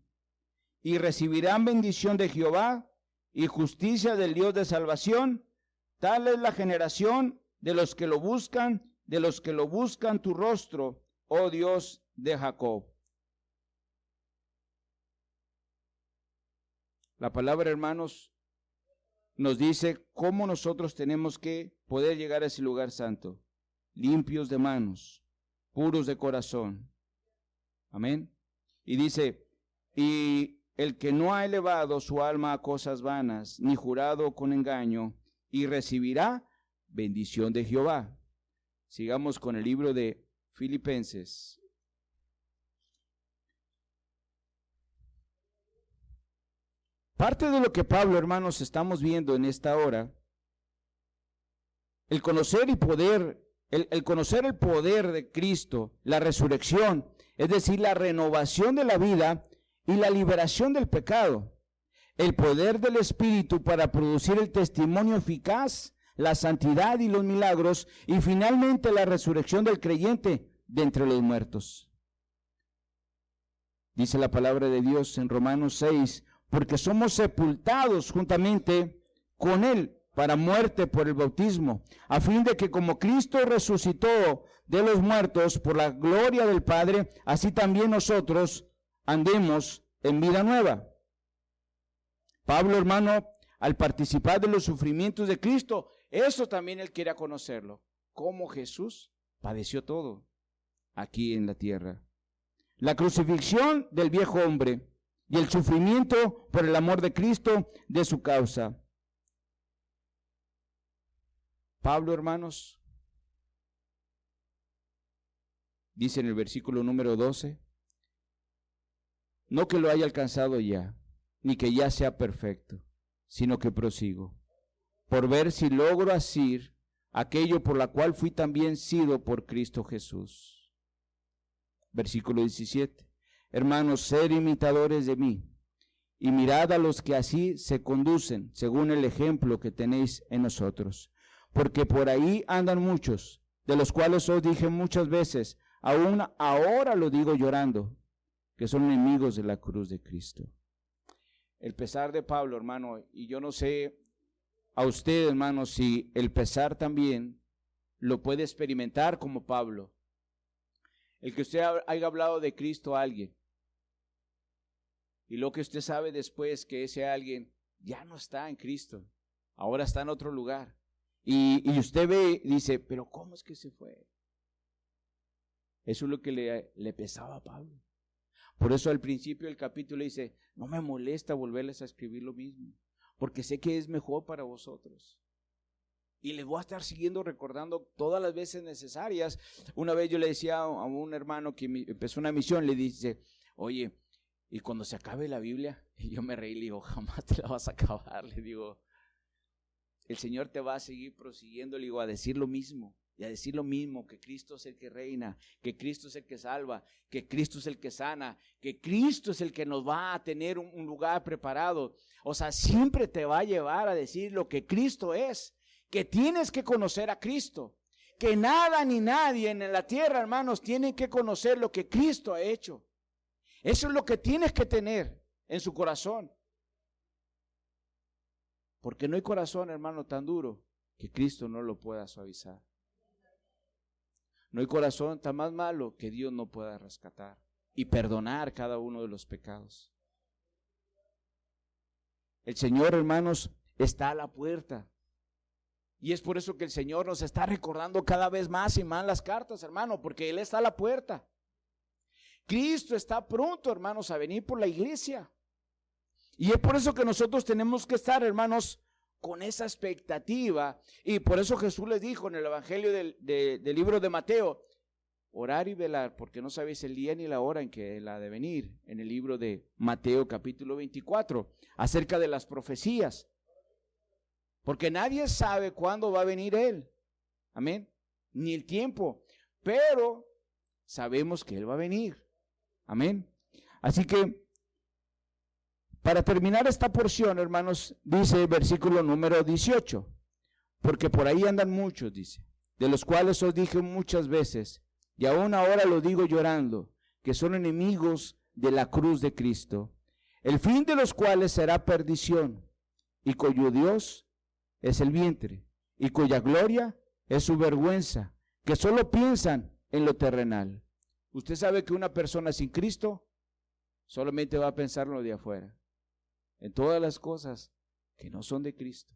y recibirán bendición de Jehová y justicia del Dios de salvación. Tal es la generación de los que lo buscan tu rostro, oh Dios de Jacob. La palabra, hermanos, nos dice cómo nosotros tenemos que poder llegar a ese lugar santo: limpios de manos, puros de corazón. Amén. Y dice, y el que no ha elevado su alma a cosas vanas, ni jurado con engaño, y recibirá bendición de Jehová. Sigamos con el libro de Filipenses. Parte de lo que Pablo, hermanos, estamos viendo en esta hora, el conocer y poder, el conocer el poder de Cristo, la resurrección, es decir, la renovación de la vida y la liberación del pecado, el poder del Espíritu para producir el testimonio eficaz, la santidad y los milagros, y finalmente la resurrección del creyente de entre los muertos. Dice la palabra de Dios en Romanos 6, porque somos sepultados juntamente con Él para muerte por el bautismo, a fin de que como Cristo resucitó de los muertos por la gloria del Padre, así también nosotros andemos en vida nueva. Pablo, hermano, al participar de los sufrimientos de Cristo, eso también él quería conocerlo, cómo Jesús padeció todo aquí en la tierra. La crucifixión del viejo hombre y el sufrimiento por el amor de Cristo de su causa. Pablo, hermanos, dice en el versículo número 12, no que lo haya alcanzado ya, ni que ya sea perfecto, sino que prosigo, por ver si logro asir aquello por la cual fui también sido por Cristo Jesús. Versículo 17. Hermanos, sed imitadores de mí, y mirad a los que así se conducen, según el ejemplo que tenéis en nosotros. Porque por ahí andan muchos, de los cuales os dije muchas veces, aún ahora lo digo llorando, que son enemigos de la cruz de Cristo. El pesar de Pablo, hermano, y yo no sé a usted, hermano, si el pesar también lo puede experimentar como Pablo. El que usted haya hablado de Cristo a alguien, y lo que usted sabe después que ese alguien ya no está en Cristo, ahora está en otro lugar. Y usted ve y dice, pero ¿cómo es que se fue? Eso es lo que le pesaba a Pablo. Por eso al principio del capítulo dice, no me molesta volverles a escribir lo mismo, porque sé que es mejor para vosotros. Y les voy a estar siguiendo recordando todas las veces necesarias. Una vez yo le decía a un hermano que empezó una misión, le dice, oye, y cuando se acabe la Biblia, y yo me reí, le digo, jamás te la vas a acabar, le digo, el Señor te va a seguir prosiguiendo, le digo, a decir lo mismo, y a decir lo mismo, que Cristo es el que reina, que Cristo es el que salva, que Cristo es el que sana, que Cristo es el que nos va a tener un lugar preparado. O sea, siempre te va a llevar a decir lo que Cristo es, que tienes que conocer a Cristo, que nada ni nadie en la tierra, hermanos, tienen que conocer lo que Cristo ha hecho. Eso es lo que tienes que tener en su corazón. Porque no hay corazón, hermano, tan duro que Cristo no lo pueda suavizar. No hay corazón tan más malo que Dios no pueda rescatar y perdonar cada uno de los pecados. El Señor, hermanos, está a la puerta. Y es por eso que el Señor nos está recordando cada vez más y más las cartas, hermano, porque Él está a la puerta. Cristo está pronto, hermanos, a venir por la iglesia. Y es por eso que nosotros tenemos que estar, hermanos, con esa expectativa. Y por eso Jesús les dijo en el Evangelio del libro de Mateo, orar y velar, porque no sabéis el día ni la hora en que Él ha de venir. En el libro de Mateo capítulo 24, acerca de las profecías. Porque nadie sabe cuándo va a venir Él. Amén. Ni el tiempo. Pero sabemos que Él va a venir. Amén. Así que Para terminar esta porción, hermanos, dice el versículo número 18, porque por ahí andan muchos, dice, de los cuales os dije muchas veces, y aún ahora lo digo llorando, que son enemigos de la cruz de Cristo, el fin de los cuales será perdición, y cuyo Dios es el vientre, y cuya gloria es su vergüenza, que solo piensan en lo terrenal. Usted sabe que una persona sin Cristo solamente va a pensar en lo de afuera, en todas las cosas que no son de Cristo.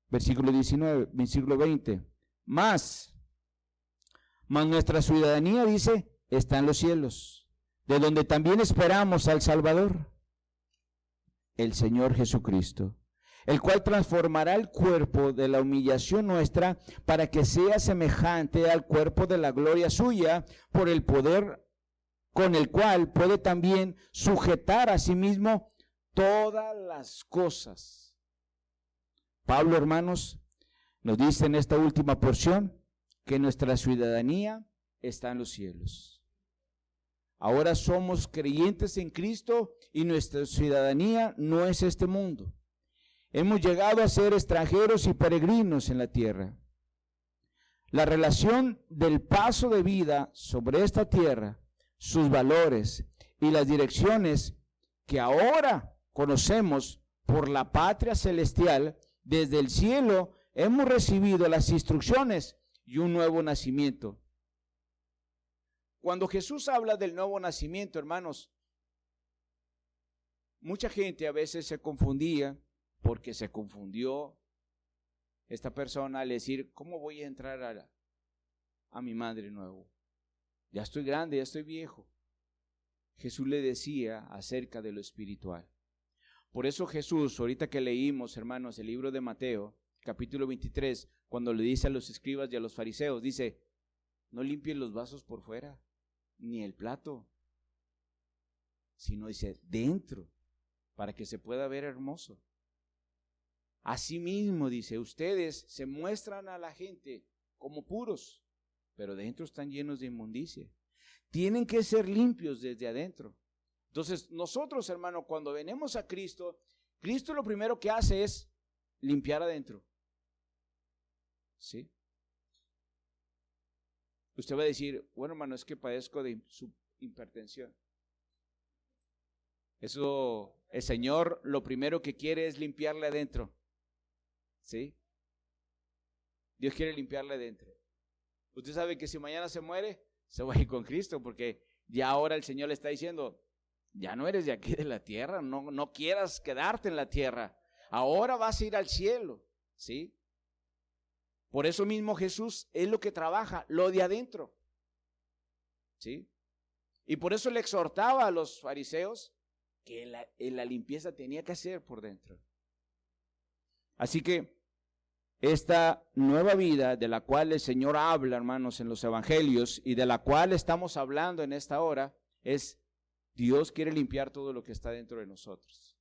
Versículo 19, versículo 20. Mas nuestra ciudadanía, dice, está en los cielos, de donde también esperamos al Salvador, el Señor Jesucristo, el cual transformará el cuerpo de la humillación nuestra para que sea semejante al cuerpo de la gloria suya, por el poder con el cual puede también sujetar a sí mismo todas las cosas. Pablo, hermanos, nos dice en esta última porción que nuestra ciudadanía está en los cielos. Ahora somos creyentes en Cristo y nuestra ciudadanía no es este mundo. Hemos llegado a ser extranjeros y peregrinos en la tierra. La relación del paso de vida sobre esta tierra, sus valores y las direcciones que ahora conocemos por la patria celestial, desde el cielo hemos recibido las instrucciones y un nuevo nacimiento. Cuando Jesús habla del nuevo nacimiento, hermanos, mucha gente a veces se confundía, porque se confundió esta persona al decir, ¿cómo voy a entrar a mi madre nuevo? Ya estoy grande, ya estoy viejo. Jesús le decía acerca de lo espiritual. Por eso Jesús, ahorita que leímos, hermanos, el libro de Mateo, capítulo 23, cuando le dice a los escribas y a los fariseos, dice, no limpien los vasos por fuera, ni el plato, sino dice, dentro, para que se pueda ver hermoso. Asimismo, dice, ustedes se muestran a la gente como puros, pero dentro están llenos de inmundicia. Tienen que ser limpios desde adentro. Entonces, nosotros, hermano, cuando venimos a Cristo, Cristo lo primero que hace es limpiar adentro. ¿Sí? Usted va a decir, bueno, hermano, es que padezco de hipertensión. Eso, el Señor lo primero que quiere es limpiarle adentro. ¿Sí? Dios quiere limpiarle adentro. Usted sabe que si mañana se muere, se va a ir con Cristo, porque ya ahora el Señor le está diciendo, ya no eres de aquí de la tierra, no quieras quedarte en la tierra, ahora vas a ir al cielo, ¿sí? Por eso mismo Jesús es lo que trabaja, lo de adentro, ¿sí? Y por eso le exhortaba a los fariseos que la limpieza tenía que hacer por dentro. Así que esta nueva vida de la cual el Señor habla, hermanos, en los evangelios y de la cual estamos hablando en esta hora, es Dios quiere limpiar todo lo que está dentro de nosotros.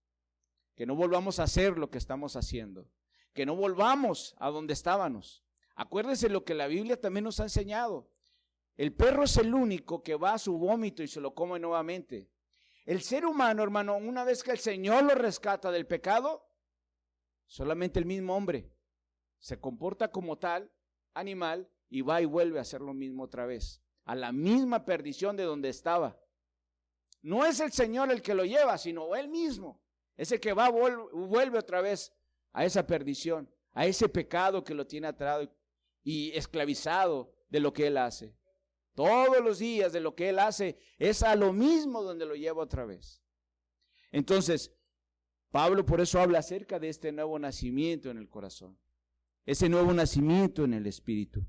Que no volvamos a hacer lo que estamos haciendo. Que no volvamos a donde estábamos. Acuérdense lo que la Biblia también nos ha enseñado. El perro es el único que va a su vómito y se lo come nuevamente. El ser humano, hermano, una vez que el Señor lo rescata del pecado, solamente el mismo hombre se comporta como tal animal y va y vuelve a hacer lo mismo otra vez, a la misma perdición de donde estaba. No es el Señor el que lo lleva, sino Él mismo. Es el que va, vuelve otra vez a esa perdición, a ese pecado que lo tiene atado y esclavizado de lo que Él hace. Todos los días de lo que Él hace es a lo mismo donde lo lleva otra vez. Entonces, Pablo por eso habla acerca de este nuevo nacimiento en el corazón. Ese nuevo nacimiento en el Espíritu.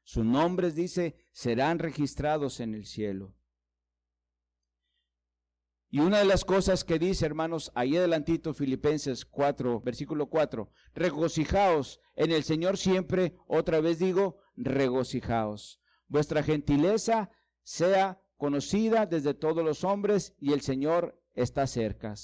Sus nombres, dice, serán registrados en el cielo. Y una de las cosas que dice, hermanos, ahí adelantito, Filipenses 4, versículo 4, regocijaos en el Señor siempre, otra vez digo, regocijaos. Vuestra gentileza sea conocida desde todos los hombres y el Señor está cerca.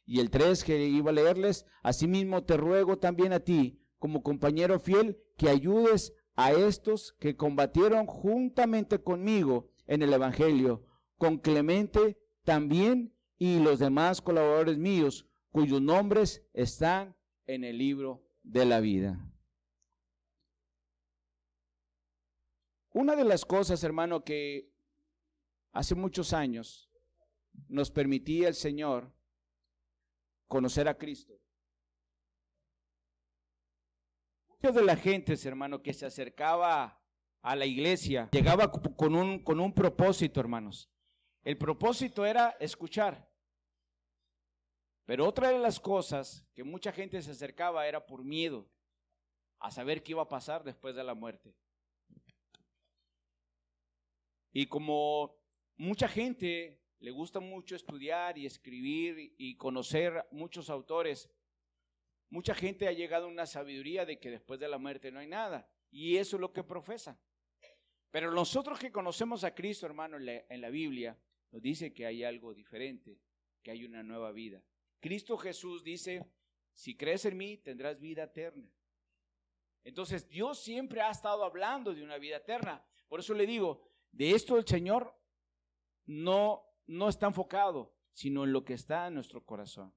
Y el 3 que iba a leerles, asimismo te ruego también a ti, como compañero fiel, que ayudes a estos que combatieron juntamente conmigo en el Evangelio, con Clemente también y los demás colaboradores míos, cuyos nombres están en el libro de la vida. Una de las cosas, hermano, que hace muchos años nos permitía el Señor conocer a Cristo. Muchas de las gentes, hermano, que se acercaba a la iglesia, llegaba con un propósito, hermanos. El propósito era escuchar. Pero otra de las cosas que mucha gente se acercaba era por miedo a saber qué iba a pasar después de la muerte. Y como mucha gente le gusta mucho estudiar y escribir y conocer muchos autores, mucha gente ha llegado a una sabiduría de que después de la muerte no hay nada. Y eso es lo que profesa. Pero nosotros que conocemos a Cristo, hermano, en la Biblia, nos dice que hay algo diferente, que hay una nueva vida. Cristo Jesús dice, si crees en mí, tendrás vida eterna. Entonces, Dios siempre ha estado hablando de una vida eterna. Por eso le digo, de esto el Señor no está enfocado, sino en lo que está en nuestro corazón.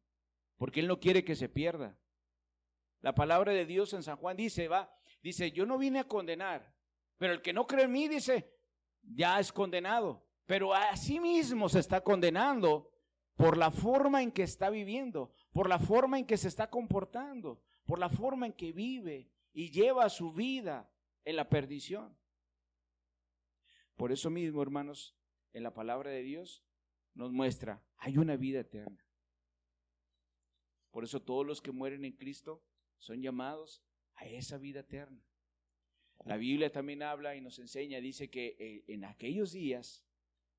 Porque Él no quiere que se pierda. La palabra de Dios en San Juan dice, yo no vine a condenar, pero el que no cree en mí, dice, ya es condenado. Pero a sí mismo se está condenando por la forma en que está viviendo, por la forma en que se está comportando, por la forma en que vive y lleva su vida en la perdición. Por eso mismo, hermanos, en la palabra de Dios nos muestra, hay una vida eterna. Por eso todos los que mueren en Cristo son llamados a esa vida eterna. La Biblia también habla y nos enseña, dice que en aquellos días,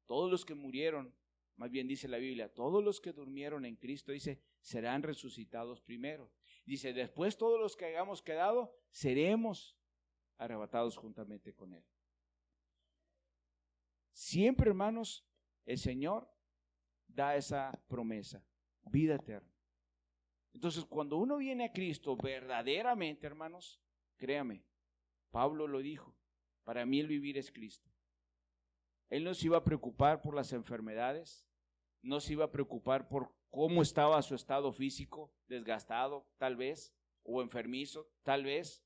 todos los que murieron, más bien dice la Biblia, todos los que durmieron en Cristo, dice, serán resucitados primero. Dice, después todos los que hayamos quedado, seremos arrebatados juntamente con Él. Siempre, hermanos, el Señor da esa promesa, vida eterna. Entonces, cuando uno viene a Cristo verdaderamente, hermanos, créame, Pablo lo dijo, para mí el vivir es Cristo. Él no se iba a preocupar por las enfermedades, no se iba a preocupar por cómo estaba su estado físico, desgastado, tal vez, o enfermizo, tal vez.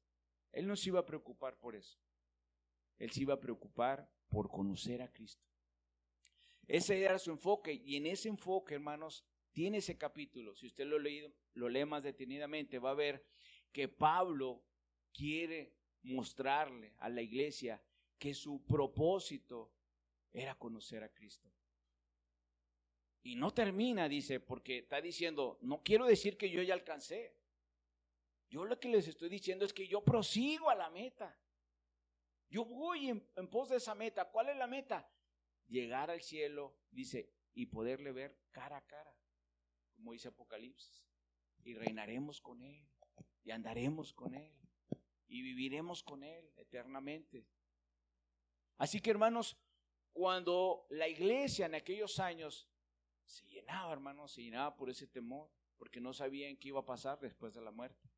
Él no se iba a preocupar por eso. Él se iba a preocupar por conocer a Cristo. Ese era su enfoque, y en ese enfoque, hermanos, tiene ese capítulo. Si usted lo lee más detenidamente, va a ver que Pablo quiere mostrarle a la iglesia que su propósito era conocer a Cristo. Y no termina, dice, porque está diciendo, no quiero decir que yo ya alcancé. Yo lo que les estoy diciendo es que yo prosigo a la meta. Yo voy en pos de esa meta. ¿Cuál es la meta? Llegar al cielo, dice, y poderle ver cara a cara, como dice Apocalipsis. Y reinaremos con Él, y andaremos con Él, y viviremos con Él eternamente. Así que, hermanos, cuando la iglesia en aquellos años se llenaba, hermanos, se llenaba por ese temor, porque no sabían qué iba a pasar después de la muerte.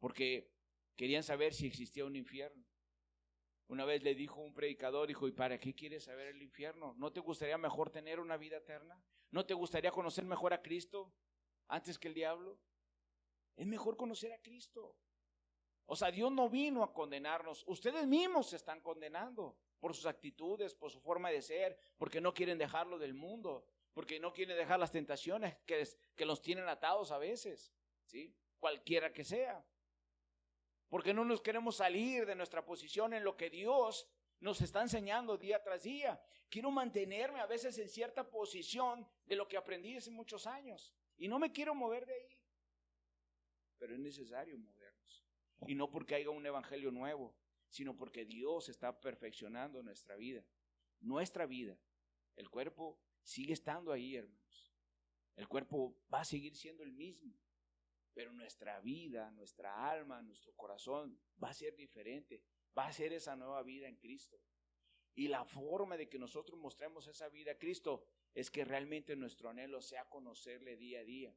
Porque querían saber si existía un infierno. Una vez le dijo un predicador, dijo, ¿y para qué quieres saber el infierno? ¿No te gustaría mejor tener una vida eterna? ¿No te gustaría conocer mejor a Cristo antes que el diablo? Es mejor conocer a Cristo. O sea, Dios no vino a condenarnos. Ustedes mismos se están condenando por sus actitudes, por su forma de ser, porque no quieren dejarlo del mundo, porque no quieren dejar las tentaciones que los tienen atados a veces, ¿sí? Cualquiera que sea. Porque no nos queremos salir de nuestra posición en lo que Dios nos está enseñando día tras día. Quiero mantenerme a veces en cierta posición de lo que aprendí hace muchos años. Y no me quiero mover de ahí. Pero es necesario movernos. Y no porque haya un evangelio nuevo, sino porque Dios está perfeccionando nuestra vida. Nuestra vida. El cuerpo sigue estando ahí, hermanos. El cuerpo va a seguir siendo el mismo. Pero nuestra vida, nuestra alma, nuestro corazón va a ser diferente. Va a ser esa nueva vida en Cristo. Y la forma de que nosotros mostremos esa vida a Cristo es que realmente nuestro anhelo sea conocerle día a día.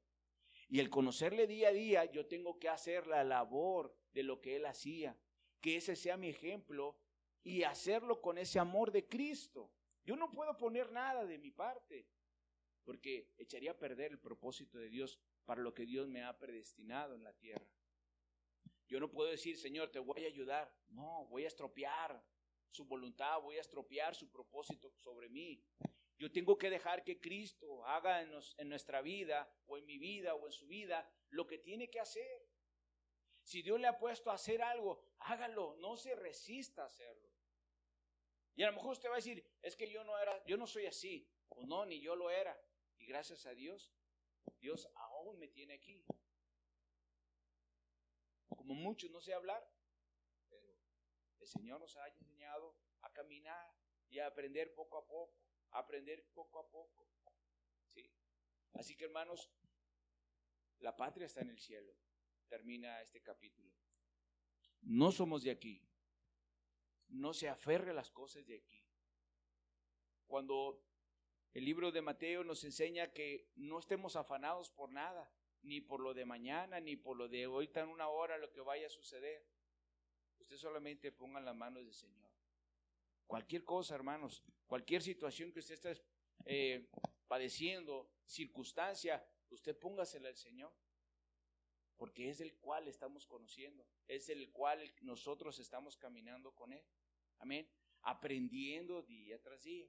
Y el conocerle día a día, yo tengo que hacer la labor de lo que Él hacía. Que ese sea mi ejemplo y hacerlo con ese amor de Cristo. Yo no puedo poner nada de mi parte. porque echaría a perder el propósito de Dios para lo que Dios me ha predestinado en la tierra. Yo no puedo decir, Señor, te voy a ayudar. No, voy a estropear su voluntad, voy a estropear su propósito sobre mí. Yo tengo que dejar que Cristo haga en nuestra vida, o en mi vida, o en su vida, lo que tiene que hacer. Si Dios le ha puesto a hacer algo, hágalo, no se resista a hacerlo. Y a lo mejor usted va a decir, es que yo no soy así. Pues no, ni yo lo era. Y gracias a Dios, Dios aún me tiene aquí. Como muchos no sé hablar, pero el Señor nos ha enseñado a caminar y a aprender poco a poco. ¿Sí? Así que, hermanos, la patria está en el cielo. Termina este capítulo. No somos de aquí. No se aferre a las cosas de aquí. Cuando el libro de Mateo nos enseña que no estemos afanados por nada, ni por lo de mañana, ni por lo de ahorita en una hora, lo que vaya a suceder. Usted solamente ponga en las manos del Señor. Cualquier cosa, hermanos, cualquier situación que usted esté padeciendo, circunstancia, usted póngasela al Señor. Porque es el cual estamos conociendo, es el cual nosotros estamos caminando con Él. Amén. Aprendiendo día tras día.